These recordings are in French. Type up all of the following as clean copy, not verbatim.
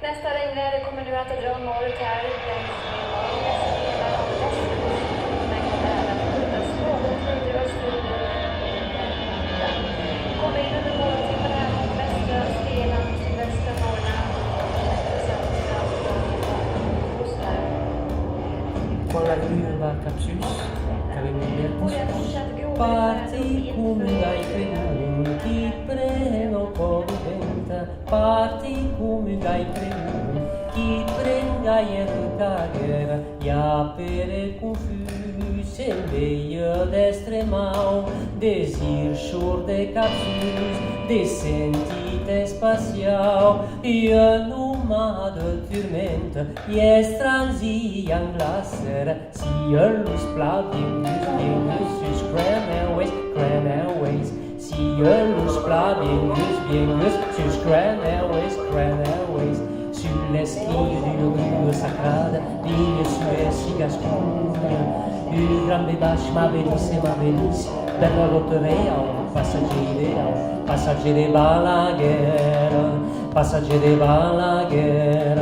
Nästa regnväder kommer nu att dra norrut här längs med norrländska delar av västkusten. Men kommer även skjutas något vidare österut. Kommer in under morgontimmarna här mot västra Svealand, sydvästra Norrland. Con la curva capsus, parti come dai pregunti, preno conventa, parti come dai pregunti, chi prenga e ricagera, ja pere confus, en veille d'estremau, desir shur de capsus, de sentite spatiau, e nomade turmente, yes transian glaser, si lus plavingus, sus Granaways, si lus plavingus, sus Granaways, sur l'esquille du rue sacrade, ligne suez, gascougne, une grande bâche, ma bélice, per la lotteria, passaggeri Balaguer, passaggeri Balaguer,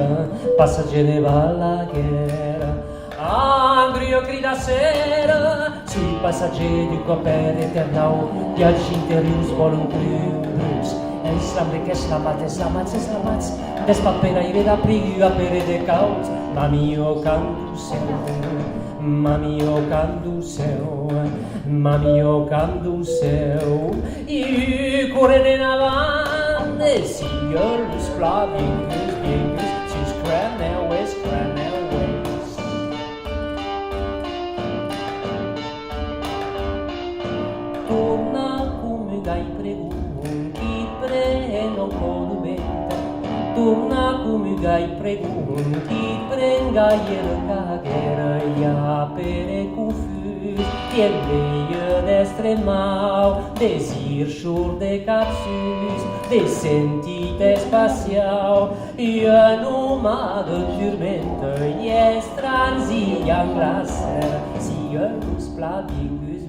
Angrio grida sera, sui passaggeri du copper eternau, viaggi interius voluntrius, Eslamats, despapera i veda priga pere de caut, mamio candu seu, i cuore navande, signor Flavingus, sus Granaways. Torna come dai pregunti, preno conventa, torna come dai pregunti, prenga ier cagera, ja pere confus, tien veille d'estremau, desir shur de capsus, de sentite spatiau, e nomade turmente, yes transian glaser, sielus plavingus,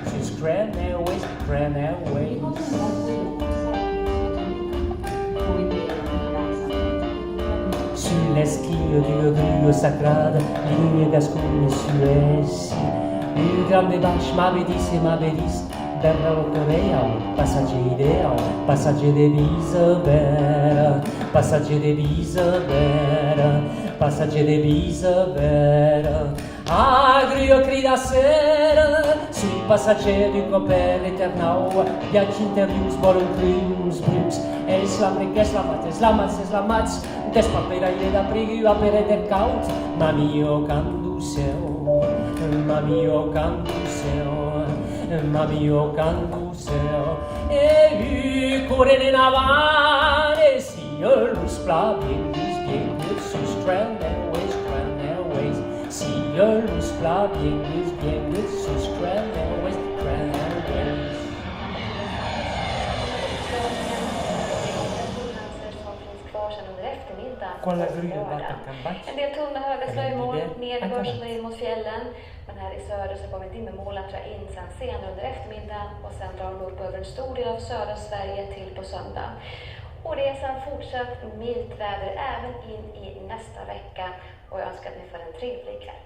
sus Granaways. Sur l'esquille du rue sacrade, ligne gascougne suez, une grande bâche, ma bédice, per la lotteria, passaggi de bisevera, agrio crida sera, sui passaggeri du copper eternau, viaggi interius voluntrius, eslamats, despapera i da priga pere de caut, mamio candu seu, e i cuore navane, sielus plavingus, sus Granaways, sielus plavingus, sus Granaways. En del tunna höga slöjmoln, nederbördsslöjd mot fjällen. Men här i söder så kommer dimmermoln dra in senare under eftermiddagen och sen drar de upp över en stor del av södra Sverige till på söndag. Och det är sen fortsatt milt väder även in i nästa vecka och jag önskar att ni får en trevlig kväll.